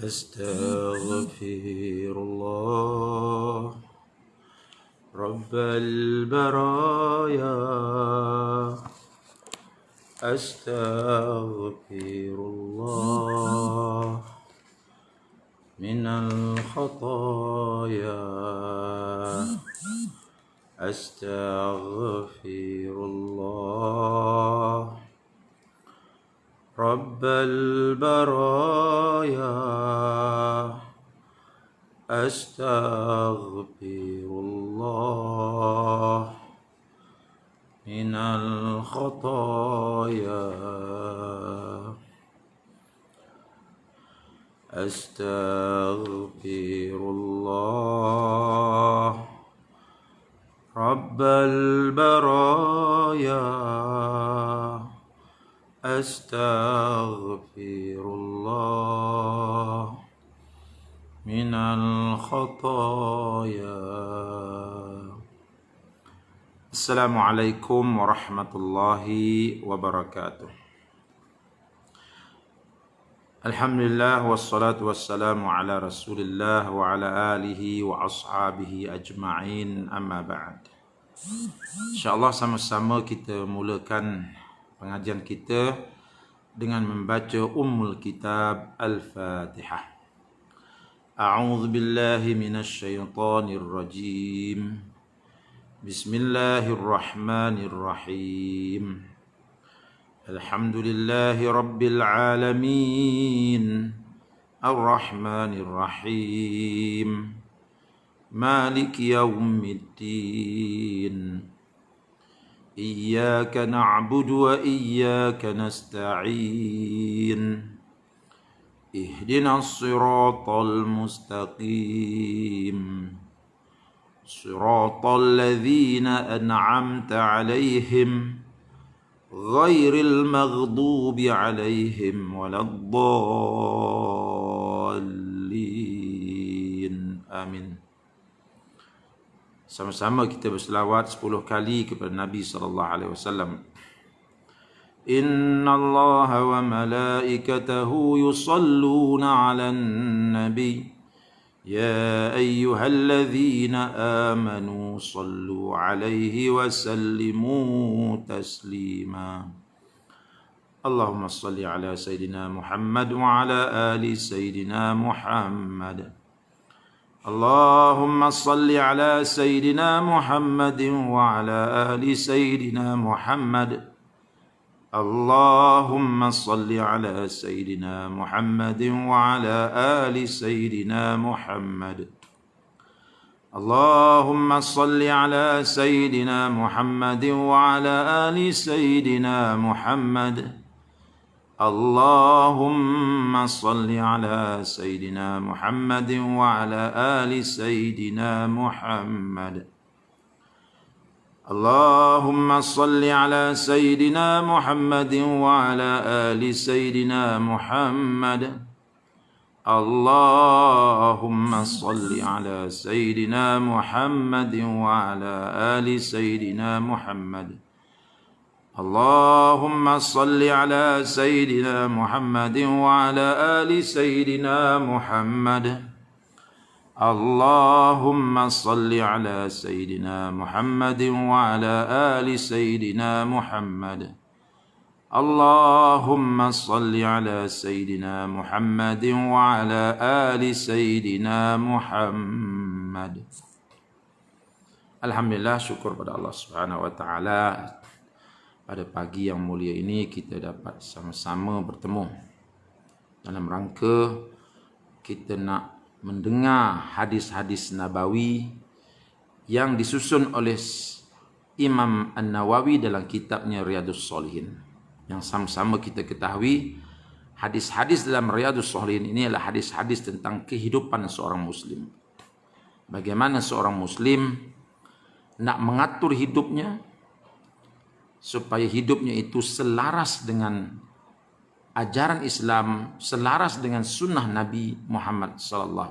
أستغفر الله رب البرايا أستغفر الله من الخطايا أستغفر الله رب البرايا أستغفر الله من الخطايا أستغفر الله رب البرايا أستغفر الله من الخطايا. Assalamualaikum warahmatullahi wabarakatuh. Alhamdulillah wassalatu wassalamu ala Rasulillah wa ala alihi wa ashabihi ajma'in, amma ba'd. InsyaAllah sama-sama kita mulakan pengajian kita dengan membaca Ummul Kitab Al-Fatihah. A'udzu billahi minasyaitonir rajim. Bismillahirrahmanirrahim. Alhamdulillahi rabbil alamin. Ar-Rahmanir Rahim. Maliki yaumiddin. إياك نعبد وإياك نستعين اهدنا الصراط المستقيم صراط الذين أنعمت عليهم غير المغضوب عليهم ولا الضالين آمين. Sama-sama kita berselawat 10 kali kepada Nabi SAW. Inna Allah wa malaikatahu yusalluna ala nabi. Ya ayyuhalladzina amanu sallu alaihi wa sallimu taslima. Allahumma salli ala Sayyidina Muhammad wa ala ali Sayyidina Muhammad. اللهم صل على سيدنا محمد وعلى آل سيدنا محمد. اللهم صل على سيدنا محمد وعلى آل سيدنا محمد. اللهم صل على سيدنا محمد وعلى آل سيدنا محمد. اللهم صل على سيدنا محمد وعلى آل سيدنا محمد. اللهم صل على سيدنا محمد وعلى آل سيدنا محمد. اللهم صل على سيدنا محمد وعلى آل سيدنا محمد. اللهم صل على سيدنا محمد وعلى آل سيدنا محمد. اللهم صل على سيدنا محمد وعلى آل سيدنا محمد. اللهم صل على سيدنا محمد وعلى آل سيدنا محمد. Alhamdulillah, syukur pada Allah Subhanahu wa taala. Pada pagi yang mulia ini kita dapat sama-sama bertemu dalam rangka kita nak mendengar hadis-hadis Nabawi yang disusun oleh Imam An-Nawawi dalam kitabnya Riyadhus Shalihin. Yang sama-sama kita ketahui, hadis-hadis dalam Riyadhus Shalihin ini adalah hadis-hadis tentang kehidupan seorang muslim. Bagaimana seorang muslim nak mengatur hidupnya supaya hidupnya itu selaras dengan ajaran Islam, selaras dengan sunnah Nabi Muhammad SAW.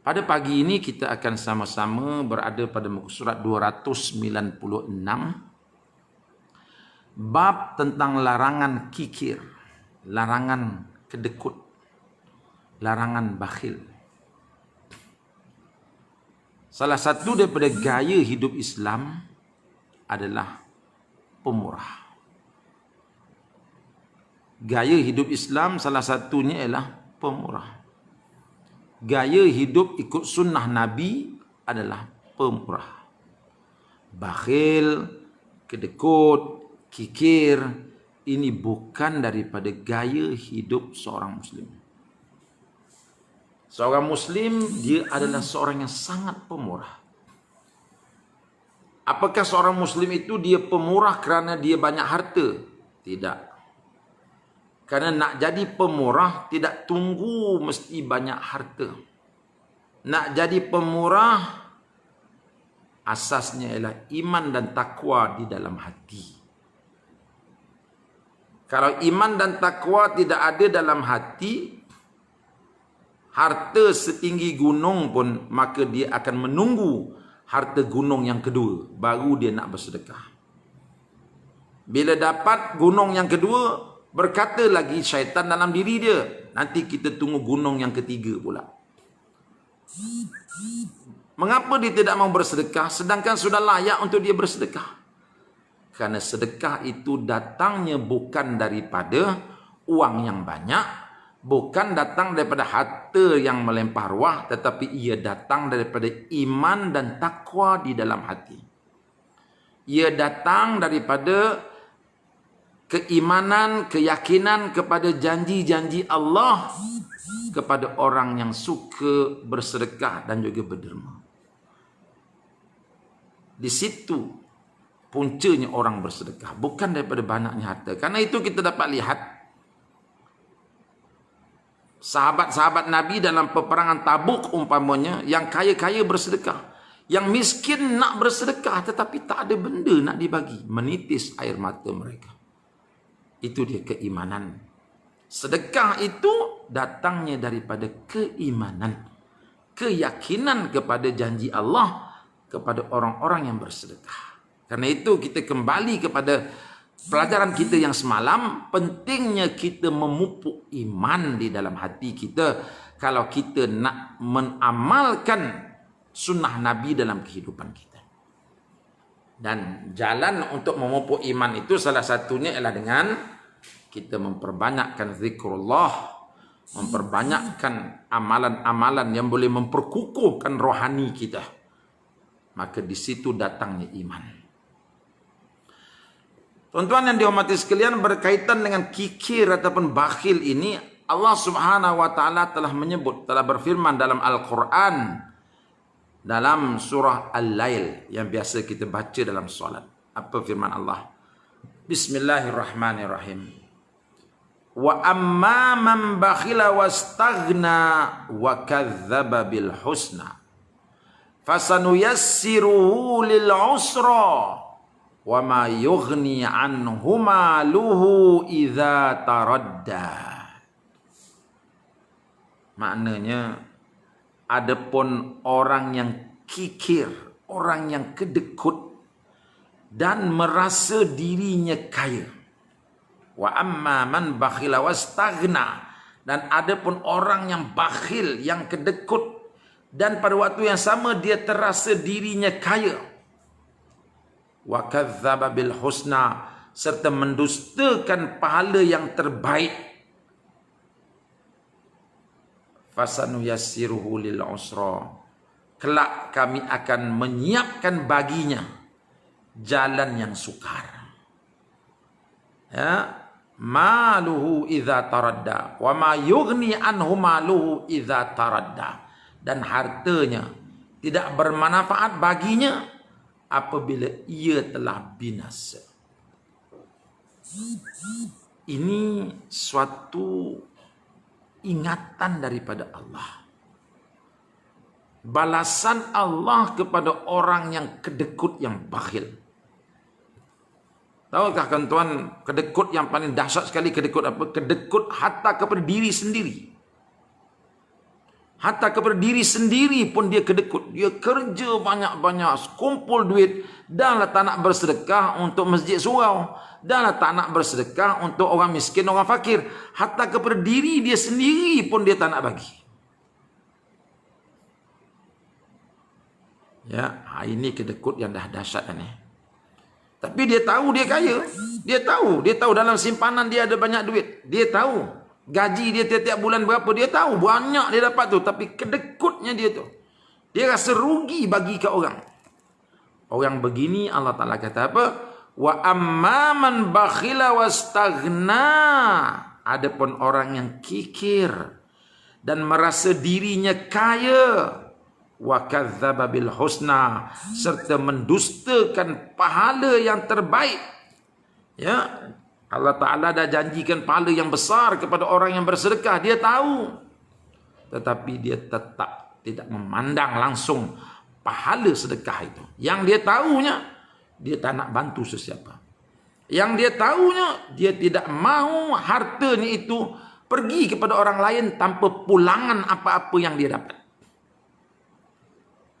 Pada pagi ini kita akan sama-sama berada pada muka surat 296, bab tentang larangan kikir, larangan kedekut. larangan bakhil. Salah satu daripada gaya hidup Islam adalah pemurah. Gaya hidup Islam salah satunya ialah pemurah. Gaya hidup ikut sunnah Nabi adalah pemurah. Bakhil, kedekut, kikir, ini bukan daripada gaya hidup seorang Muslim. Seorang Muslim, dia adalah seorang yang sangat pemurah. Apakah seorang Muslim itu dia pemurah kerana dia banyak harta? Tidak. Kerana nak jadi pemurah, tidak tunggu mesti banyak harta. Nak jadi pemurah, asasnya ialah iman dan takwa di dalam hati. Kalau iman dan takwa tidak ada dalam hati, harta setinggi gunung pun, maka dia akan menunggu harta gunung yang kedua, baru dia nak bersedekah. Bila dapat gunung yang kedua, berkata lagi syaitan dalam diri dia, nanti kita tunggu gunung yang ketiga pula. Mengapa dia tidak mau bersedekah sedangkan sudah layak untuk dia bersedekah? Kerana sedekah itu datangnya bukan daripada uang yang banyak, bukan datang daripada harta yang melempar ruah, tetapi ia datang daripada iman dan takwa di dalam hati. Ia datang daripada keimanan, keyakinan kepada janji-janji Allah kepada orang yang suka bersedekah dan juga berderma. Di situ puncanya orang bersedekah, bukan daripada banyaknya harta. Karena itu kita dapat lihat sahabat-sahabat Nabi dalam peperangan Tabuk umpamanya, yang kaya-kaya bersedekah, yang miskin nak bersedekah tetapi tak ada benda nak dibagi, menitis air mata mereka. Itu dia keimanan. Sedekah itu datangnya daripada keimanan, keyakinan kepada janji Allah kepada orang-orang yang bersedekah. Karena itu kita kembali kepada pelajaran kita yang semalam, pentingnya kita memupuk iman di dalam hati kita kalau kita nak mengamalkan sunnah Nabi dalam kehidupan kita. Dan jalan untuk memupuk iman itu salah satunya ialah dengan kita memperbanyakkan zikrullah, memperbanyakkan amalan-amalan yang boleh memperkukuhkan rohani kita. Maka di situ datangnya iman. Tuan-tuan yang dihormati sekalian, berkaitan dengan kikir ataupun bakhil ini, Allah Subhanahu wa taala telah menyebut, telah berfirman dalam Al-Quran, dalam surah Al-Lail yang biasa kita baca dalam solat. Apa firman Allah? Bismillahirrahmanirrahim. Wa amma man bakhila wastaghna wa kadzdzaba bil husna fasanuyassiruhu lil usra wa ma yughni anhu maluhu idza taradda. Maknanya, adapun orang yang kikir, orang yang kedekut dan merasa dirinya kaya. Wa amma man bakhila wastaghna, dan adapun orang yang bakhil, yang kedekut, dan pada waktu yang sama dia terasa dirinya kaya. Wa kadzdzaba bil husna, serta mendustakan pahala yang terbaik. Fasanuyassiruhu lil usra, kelak kami akan menyiapkan baginya jalan yang sukar. Ya, maluhu idza taradda wa ma yughni anhu maluhu idza taradda, dan hartanya tidak bermanfaat baginya apabila ia telah binasa. Ini suatu ingatan daripada Allah. Balasan Allah kepada orang yang kedekut, yang bakhil. Tahukah tuan-tuan, kedekut yang paling dahsyat sekali, kedekut apa? Kedekut hatta kepada diri sendiri. Hatta kepada diri sendiri pun dia kedekut. Dia kerja banyak-banyak, kumpul duit. Danlah tak nak bersedekah untuk masjid surau. Danlah tak nak bersedekah untuk orang miskin, orang fakir. Hatta kepada diri dia sendiri pun dia tak nak bagi. Ya, ini kedekut yang dah dahsyat ni. Tapi dia tahu dia kaya. Dia tahu dalam simpanan dia ada banyak duit. Dia tahu gaji dia tiap-tiap bulan berapa, dia tahu banyak dia dapat tu, tapi kedekutnya dia tu. Dia rasa rugi bagi ke orang. Orang begini Allah Taala kata apa? Wa amman bakhila wastaghna. Adapun orang yang kikir dan merasa dirinya kaya, wa kadzdzaba bil husna, serta mendustakan pahala yang terbaik. Ya, Allah Ta'ala dah janjikan pahala yang besar kepada orang yang bersedekah. Dia tahu. Tetapi dia tetap tidak memandang langsung pahala sedekah itu. Yang dia tahunya, dia tak nak bantu sesiapa. Yang dia tahunya, dia tidak mau hartanya itu pergi kepada orang lain tanpa pulangan apa-apa yang dia dapat.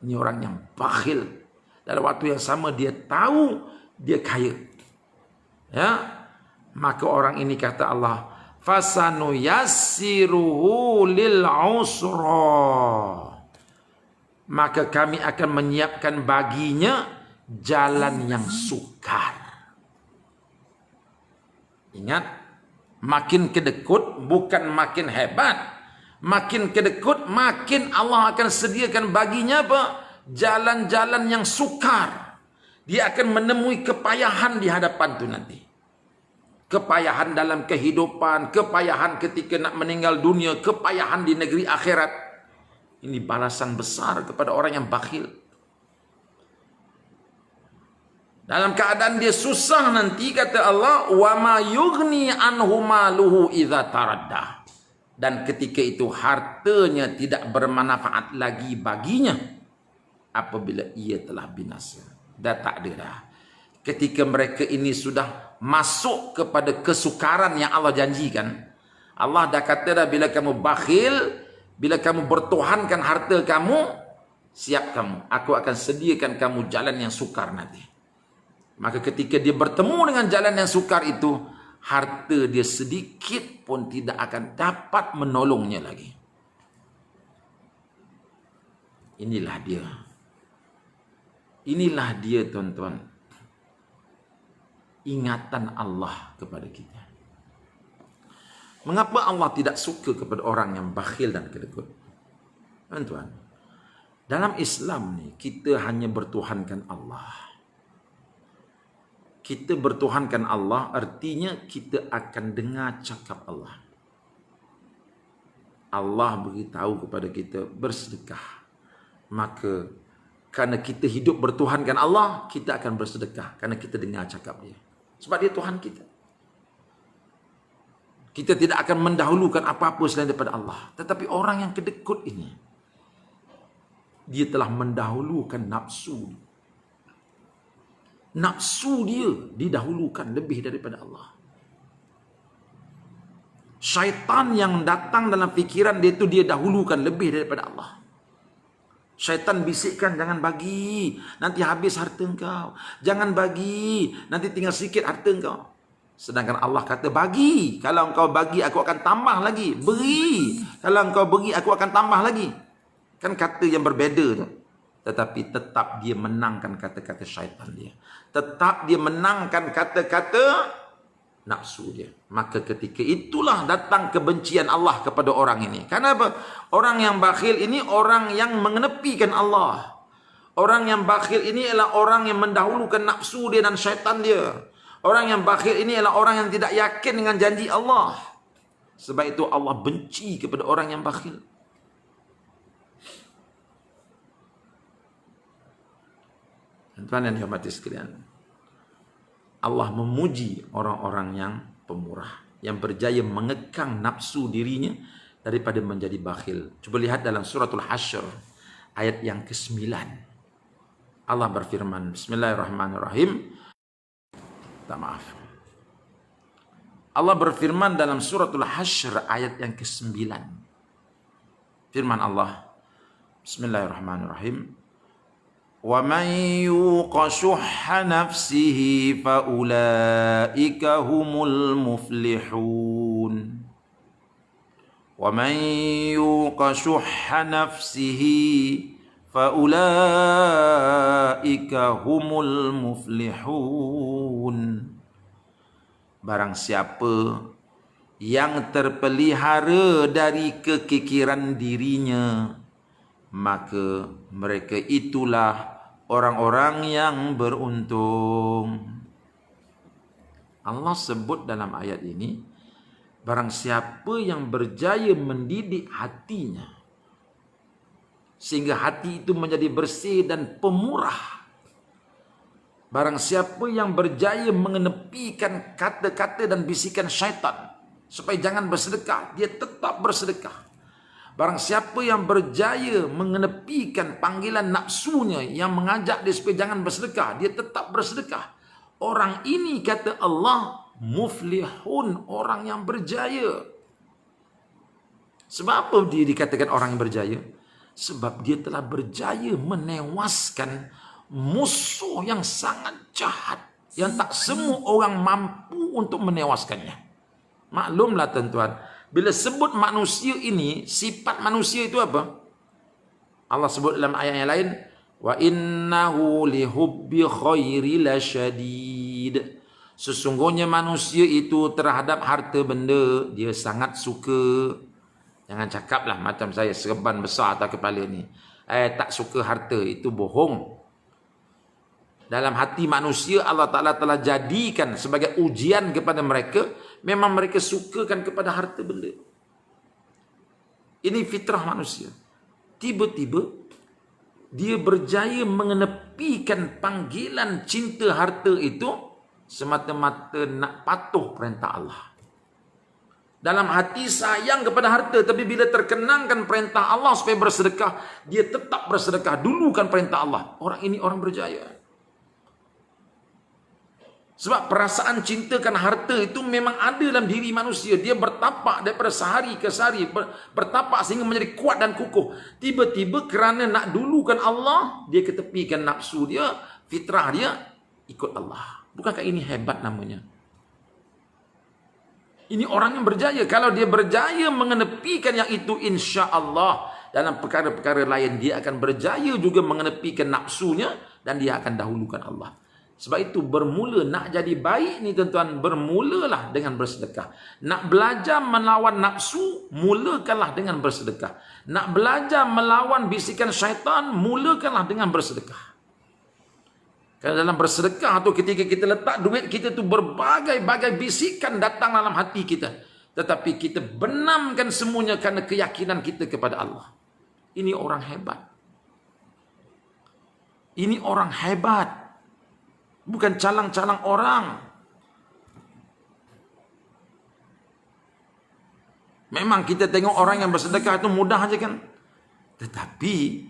Ini orang yang bakhil. Dalam waktu yang sama dia tahu dia kaya. Ya. Maka orang ini kata Allah, fasanu yassiruhu lil usra. Maka kami akan menyiapkan baginya jalan yang sukar. Ingat, makin kedekut bukan makin hebat. Makin kedekut makin Allah akan sediakan baginya apa? Jalan-jalan yang sukar. Dia akan menemui kepayahan di hadapan tu nanti. Kepayahan dalam kehidupan, kepayahan ketika nak meninggal dunia, kepayahan di negeri akhirat. Ini balasan besar kepada orang yang bakhil. Dalam keadaan dia susah nanti, kata Allah, wa ma yughni anhu maluhu idza taradda. Dan ketika itu hartanya tidak bermanfaat lagi baginya apabila ia telah binasa. Dah tak ada dah. Ketika mereka ini sudah masuk kepada kesukaran yang Allah janjikan, Allah dah kata dah, bila kamu bakhil, bila kamu bertuhankan harta kamu, siap kamu, aku akan sediakan kamu jalan yang sukar nanti. Maka ketika dia bertemu dengan jalan yang sukar itu, harta dia sedikit pun tidak akan dapat menolongnya lagi. Inilah dia. Inilah dia, tuan-tuan, ingatan Allah kepada kita. Mengapa Allah tidak suka kepada orang yang bakhil dan kedekut? Tuan-tuan, dalam Islam ni kita hanya bertuhankan Allah. Kita bertuhankan Allah artinya kita akan dengar cakap Allah. Allah beritahu kepada kita bersedekah. Maka karena kita hidup bertuhankan Allah, kita akan bersedekah karena kita dengar cakap dia. Sebab dia Tuhan kita. Kita tidak akan mendahulukan apa-apa selain daripada Allah. Tetapi orang yang kedekut ini, dia telah mendahulukan nafsu. Nafsu dia didahulukan lebih daripada Allah. Syaitan yang datang dalam fikiran dia itu, dia dahulukan lebih daripada Allah. Syaitan bisikkan, jangan bagi, nanti habis harta engkau. Jangan bagi, nanti tinggal sikit harta engkau. Sedangkan Allah kata bagi. Kalau engkau bagi, aku akan tambah lagi. Beri. Kalau engkau beri, aku akan tambah lagi. Kan kata yang berbeza tu. Tetapi tetap dia menangkan kata-kata syaitan dia. Tetap dia menangkan kata-kata nafsu dia. Maka ketika itulah datang kebencian Allah kepada orang ini. Kenapa? Orang yang bakhil ini orang yang mengenepikan Allah. Orang yang bakhil ini adalah orang yang mendahulukan nafsu dia dan syaitan dia. Orang yang bakhil ini adalah orang yang tidak yakin dengan janji Allah. Sebab itu Allah benci kepada orang yang bakhil. Tuan yang dihormati sekalian, Allah memuji orang-orang yang pemurah, yang berjaya mengekang nafsu dirinya daripada menjadi bakhil. Cuba lihat dalam suratul Hasyr ayat yang ke-9. Allah berfirman, bismillahirrahmanirrahim. Maaf. Allah berfirman dalam suratul Hasyr ayat yang ke-9. Firman Allah, Bismillahirrahmanirrahim. Wa man yuqa syuhha nafsihi fa ulaika humul muflihun. Wa man yuqa syuhha nafsihi fa ulaika humul muflihun. Barang siapa yang terpelihara dari kekikiran dirinya, maka mereka itulah orang-orang yang beruntung. Allah sebut dalam ayat ini, barang siapa yang berjaya mendidik hatinya sehingga hati itu menjadi bersih dan pemurah. Barang siapa yang berjaya mengenepikan kata-kata dan bisikan syaitan supaya jangan bersedekah, dia tetap bersedekah. Barang siapa yang berjaya mengenepikan panggilan nafsunya yang mengajak dia supaya jangan bersedekah, dia tetap bersedekah. Orang ini, kata Allah, muflihun, orang yang berjaya. Sebab apa dia dikatakan orang yang berjaya? Sebab dia telah berjaya menewaskan musuh yang sangat jahat, yang tak semua orang mampu untuk menewaskannya. Maklumlah tuan-tuan, bila sebut manusia ini, sifat manusia itu apa? Allah sebut dalam ayat yang lain, wa innahu lihubbi khairi lasyadid. Sesungguhnya manusia itu terhadap harta benda dia sangat suka. Jangan cakaplah macam saya serban besar atas kepala ni, tak suka harta, itu bohong. Dalam hati manusia Allah Ta'ala telah jadikan sebagai ujian kepada mereka. Memang mereka sukakan kepada harta benda. Ini fitrah manusia. Tiba-tiba dia berjaya mengenepikan panggilan cinta harta itu semata-mata nak patuh perintah Allah. Dalam hati sayang kepada harta, tapi bila terkenangkan perintah Allah supaya bersedekah, dia tetap bersedekah. Dulukan perintah Allah. Orang ini orang berjaya. Sebab perasaan cintakan harta itu memang ada dalam diri manusia. Dia bertapak daripada sehari ke sehari, bertapak sehingga menjadi kuat dan kukuh. Tiba-tiba kerana nak dulukan Allah, dia ketepikan nafsu dia, fitrah dia, ikut Allah. Bukankah ini hebat namanya? Ini orang yang berjaya. Kalau dia berjaya mengenepikan yang itu, insya Allah dalam perkara-perkara lain dia akan berjaya juga mengenepikan nafsunya, dan dia akan dahulukan Allah. Sebab itu bermula nak jadi baik ni tuan-tuan, bermulalah dengan bersedekah. Nak belajar melawan nafsu, mulakanlah dengan bersedekah. Nak belajar melawan bisikan syaitan, mulakanlah dengan bersedekah. Kerana dalam bersedekah tu, ketika kita letak duit kita tu, berbagai-bagai bisikan datang dalam hati kita. Tetapi kita benamkan semuanya kerana keyakinan kita kepada Allah. Ini orang hebat. Ini orang hebat. Bukan calang-calang orang. Memang kita tengok orang yang bersedekah itu mudah aja kan. Tetapi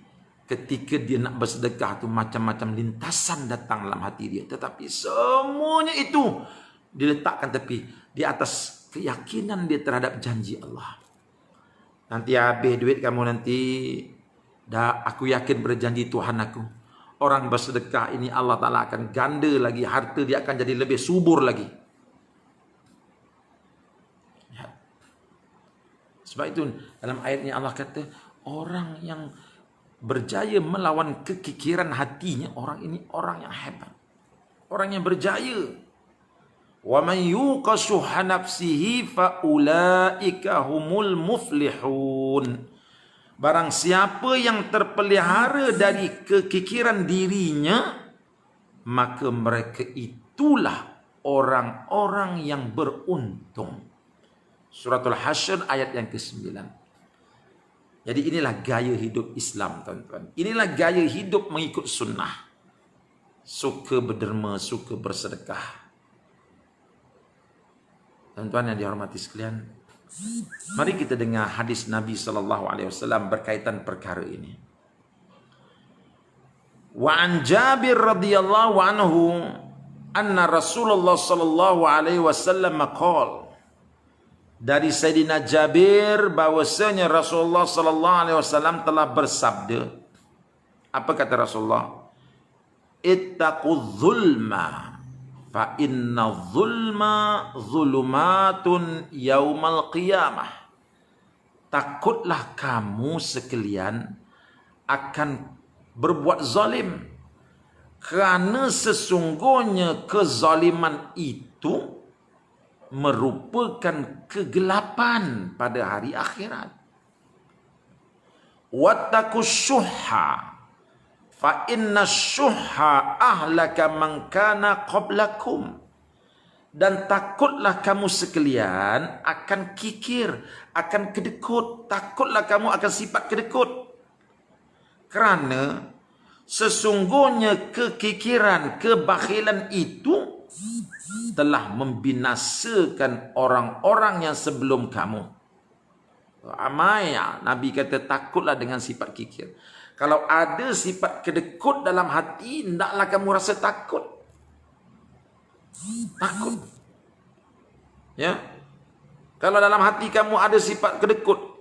ketika dia nak bersedekah itu macam-macam lintasan datang dalam hati dia. Tetapi semuanya itu diletakkan tepi di atas keyakinan dia terhadap janji Allah. Nanti habis duit kamu nanti, dah aku yakin berjanji Tuhan aku. Orang bersedekah ini Allah Ta'ala akan ganda lagi. Harta dia akan jadi lebih subur lagi. Ya. Sebab itu dalam ayat ini Allah kata, orang yang berjaya melawan kekikiran hatinya, orang ini orang yang hebat. Orang yang berjaya. Wa man yuqa syuhha nafsihi fa ulaika humul muflihun. Barang siapa yang terpelihara dari kekikiran dirinya, maka mereka itulah orang-orang yang beruntung. Suratul Hasyr ayat yang ke-9. Jadi inilah gaya hidup Islam, tuan-tuan. Inilah gaya hidup mengikut sunnah. Suka berderma, suka bersedekah. Tuan-tuan yang dihormati sekalian, mari kita dengar hadis Nabi SAW berkaitan perkara ini. Wa an Jabir radhiyallahu anhu anna Rasulullah sallallahu alaihi wasallam qala, dari Sayyidina Jabir bahwasanya Rasulullah sallallahu alaihi wasallam telah bersabda. Apa kata Rasulullah? Ittaqudz zulma fa inna zulma zulumatun yaumal qiyamah. Takutlah kamu sekalian akan berbuat zalim, kerana sesungguhnya kezaliman itu merupakan kegelapan pada hari akhirat. Wattaqus syuhha fa inna syuhha ahlaka man kana qablakum. Dan takutlah kamu sekalian akan kikir, akan kedekut. Takutlah kamu akan sifat kedekut. Kerana sesungguhnya kekikiran, kebakhilan itu telah membinasakan orang-orang yang sebelum kamu. Ramai Nabi kata takutlah dengan sifat kikir. Kalau ada sifat kedekut dalam hati, hendaklah kamu rasa takut. Takut. Ya. Kalau dalam hati kamu ada sifat kedekut,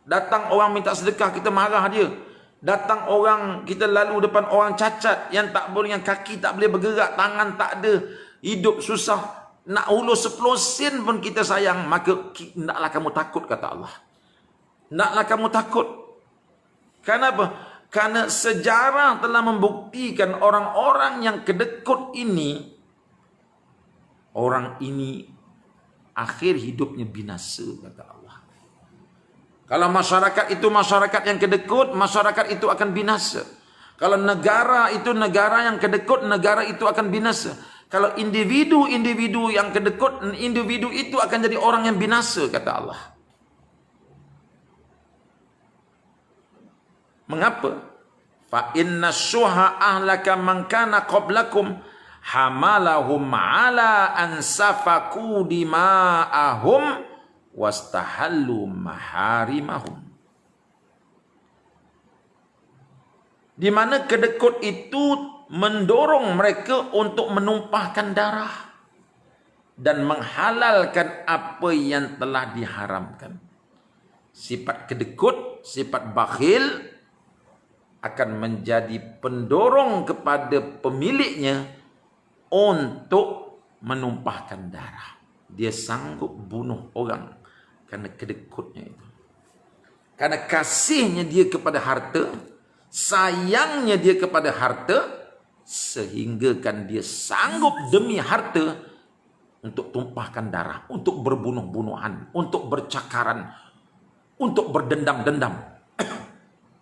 datang orang minta sedekah, kita marah dia. Datang orang, kita lalu depan orang cacat, yang tak boleh, yang kaki tak boleh bergerak, tangan tak ada, hidup susah, nak ulur 10 sen pun kita sayang, maka hendaklah kamu takut, kata Allah. Hendaklah kamu takut. Kenapa? Karena sejarah telah membuktikan orang-orang yang kedekut ini, orang ini akhir hidupnya binasa, kata Allah. Kalau masyarakat itu masyarakat yang kedekut, masyarakat itu akan binasa. Kalau negara itu negara yang kedekut, negara itu akan binasa. Kalau individu-individu yang kedekut, individu itu akan jadi orang yang binasa, kata Allah. Mengapa? Fa inna syuha ahlaka man kana qablakum hamalahum ala an safaku dima'ahum wastahallu maharimahum. Di mana kedekut itu mendorong mereka untuk menumpahkan darah dan menghalalkan apa yang telah diharamkan. Sifat kedekut, sifat bakhil akan menjadi pendorong kepada pemiliknya untuk menumpahkan darah. Dia sanggup bunuh orang karena kedekutnya itu. Karena kasihnya dia kepada harta, sayangnya dia kepada harta, sehingga kan dia sanggup demi harta untuk tumpahkan darah, untuk berbunuh-bunuhan, untuk bercakaran, untuk berdendam-dendam.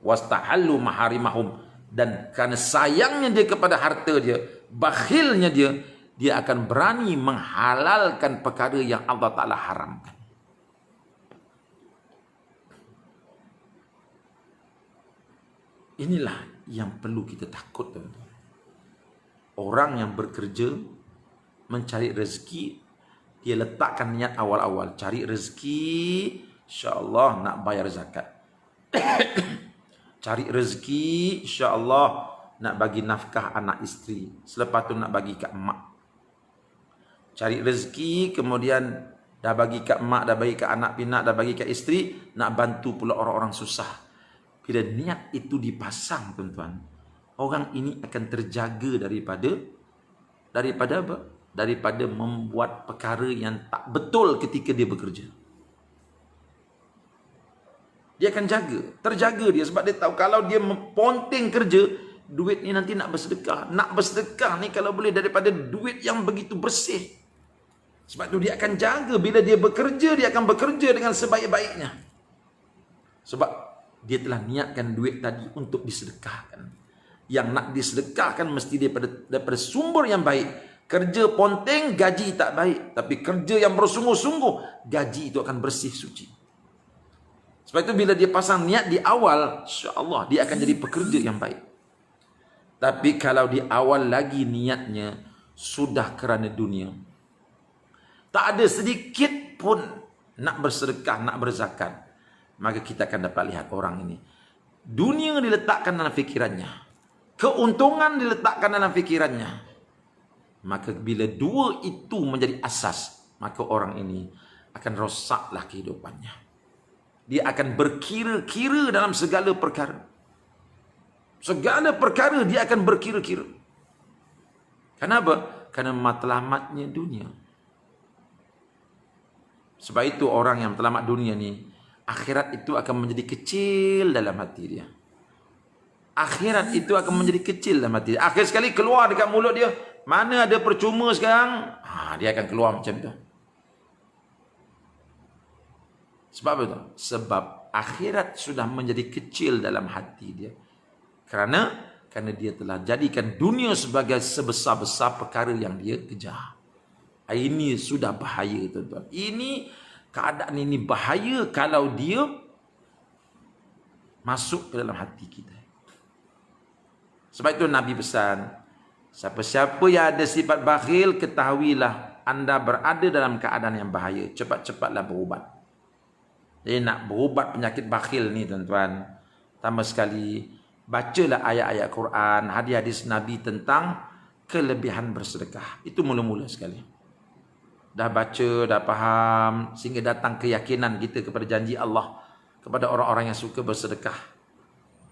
Wastahallu maharimahum. Dan karena sayangnya dia kepada harta dia, bakhilnya dia akan berani menghalalkan perkara yang Allah Ta'ala haramkan. Inilah yang perlu kita takut, teman-teman. Orang yang bekerja, mencari rezeki, dia letakkan niat awal-awal. Cari rezeki, insya-Allah nak bayar zakat. Cari rezeki, insya-Allah nak bagi nafkah anak isteri. Selepas tu nak bagi kat emak. Cari rezeki, kemudian dah bagi kat emak, dah bagi kat anak pinak, dah bagi kat isteri, nak bantu pula orang-orang susah. Bila niat itu dipasang, tuan-tuan, orang ini akan terjaga daripada apa? Daripada membuat perkara yang tak betul ketika dia bekerja. Dia akan terjaga dia, sebab dia tahu kalau dia ponting kerja, duit ni nanti nak bersedekah. Nak bersedekah ni kalau boleh daripada duit yang begitu bersih. Sebab tu dia akan jaga, bila dia bekerja, dia akan bekerja dengan sebaik-baiknya. Sebab dia telah niatkan duit tadi untuk disedekahkan. Yang nak disedekahkan mesti daripada sumber yang baik. Kerja ponting, gaji tak baik. Tapi kerja yang bersungguh-sungguh, gaji itu akan bersih, suci. Sebab itu bila dia pasang niat di awal, insya-Allah dia akan jadi pekerja yang baik. Tapi kalau di awal lagi niatnya sudah kerana dunia, tak ada sedikit pun nak bersedekah, nak berzakat, maka kita akan dapat lihat orang ini, dunia diletakkan dalam fikirannya, keuntungan diletakkan dalam fikirannya. Maka bila dua itu menjadi asas, maka orang ini akan rosaklah kehidupannya. Dia akan berkira-kira dalam segala perkara. Segala perkara dia akan berkira-kira. Kenapa? Karena matlamatnya dunia. Sebab itu orang yang matlamat dunia ni, akhirat itu akan menjadi kecil dalam hati dia. Akhirat itu akan menjadi kecil dalam hati dia. Akhir sekali keluar dekat mulut dia, mana ada percuma sekarang, dia akan keluar macam tu. Sebab apa tu? Sebab akhirat sudah menjadi kecil dalam hati dia. Karena dia telah jadikan dunia sebagai sebesar-besar perkara yang dia kejar. Ini sudah bahaya, tuan-tuan. Keadaan ini bahaya kalau dia masuk ke dalam hati kita. Sebab itu Nabi pesan, siapa-siapa yang ada sifat bakhil, ketahuilah anda berada dalam keadaan yang bahaya. Cepat-cepatlah berubat. Jadi nak berubat penyakit bakhil ni, tuan-tuan, pertama sekali, bacalah ayat-ayat Quran, hadis-hadis Nabi tentang kelebihan bersedekah. Itu mula-mula sekali. Dah baca, dah faham, sehingga datang keyakinan kita kepada janji Allah kepada orang-orang yang suka bersedekah.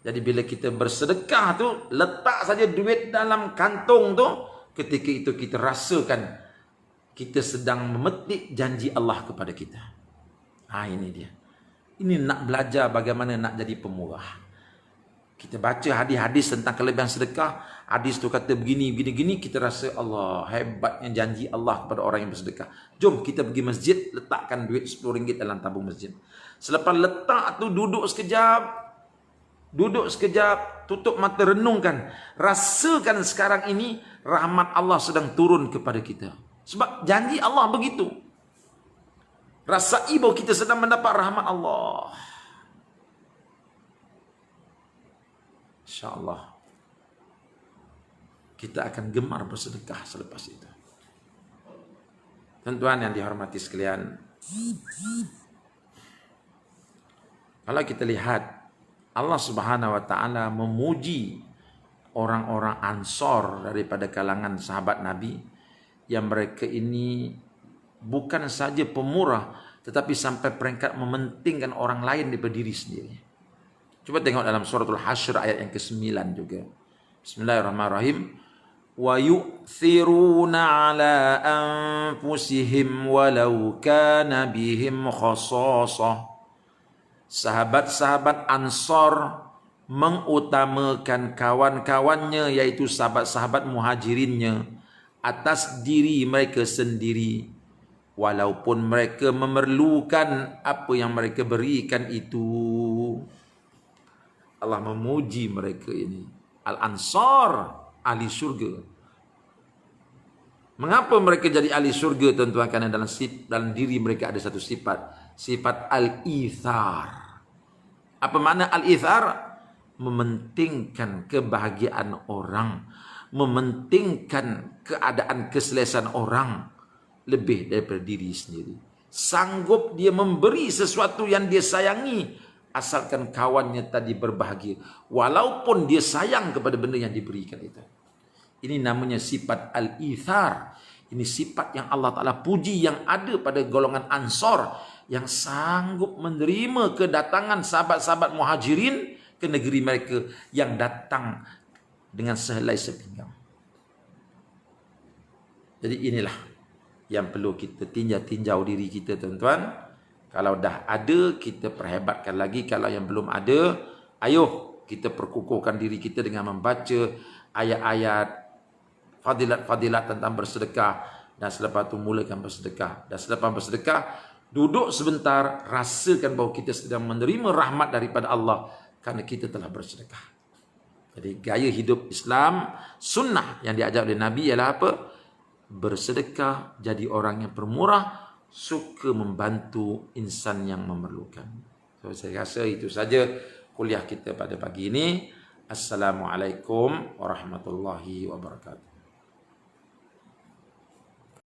Jadi bila kita bersedekah tu, letak saja duit dalam kantung tu, ketika itu kita rasakan kita sedang memetik janji Allah kepada kita. Ini dia. Ini nak belajar bagaimana nak jadi pemurah. Kita baca hadis-hadis tentang kelebihan sedekah, hadis tu kata begini, kita rasa Allah, hebatnya janji Allah kepada orang yang bersedekah. Jom kita pergi masjid, letakkan duit RM10 dalam tabung masjid. Selepas letak tu duduk sekejap, tutup mata, renungkan. Rasakan sekarang ini rahmat Allah sedang turun kepada kita. Sebab janji Allah begitu. Rasai bahawa kita sedang mendapat rahmat Allah. InsyaAllah kita akan gemar bersedekah selepas itu. Tuan-tuan yang dihormati sekalian, kalau kita lihat Allah Subhanahu wa taala memuji orang-orang Ansor daripada kalangan sahabat Nabi, yang mereka ini bukan saja pemurah, tetapi sampai peringkat mementingkan orang lain daripada diri sendiri. Coba tengok dalam suratul Hasyr ayat yang ke-9 juga. Bismillahirrahmanirrahim. Wa yu'thiruna ala anfusihim walau kana bihim khasasah. Sahabat-sahabat Ansor mengutamakan kawan-kawannya, yaitu sahabat-sahabat muhajirinnya, atas diri mereka sendiri, walaupun mereka memerlukan apa yang mereka berikan itu. Allah memuji mereka ini. Al-Ansar, ahli surga. Mengapa mereka jadi ahli surga, tuan-tuan? Karena dalam diri mereka ada satu sifat. Sifat al-ithar. Apa makna al-ithar? Mementingkan kebahagiaan orang. Mementingkan keadaan keselesaan orang lebih daripada diri sendiri. Sanggup dia memberi sesuatu yang dia sayangi, asalkan kawannya tadi berbahagia, walaupun dia sayang kepada benda yang diberikan itu. Ini namanya sifat al-ithar. Ini sifat yang Allah Ta'ala puji yang ada pada golongan Ansor, yang sanggup menerima kedatangan sahabat-sahabat muhajirin ke negeri mereka, yang datang dengan sehelai sepinggang. Jadi inilah yang perlu kita tinjau diri kita, tuan-tuan. Kalau dah ada, kita perhebatkan lagi. Kalau yang belum ada, ayo kita perkukuhkan diri kita dengan membaca ayat-ayat fadilat-fadilat tentang bersedekah. Dan selepas itu mulakan bersedekah. Dan selepas bersedekah, duduk sebentar, rasakan bahawa kita sedang menerima rahmat daripada Allah kerana kita telah bersedekah. Jadi gaya hidup Islam, sunnah yang diajar oleh Nabi ialah apa? Bersedekah, jadi orang yang pemurah, suka membantu insan yang memerlukan. So, saya rasa itu saja kuliah kita pada pagi ini. Assalamualaikum warahmatullahi wabarakatuh.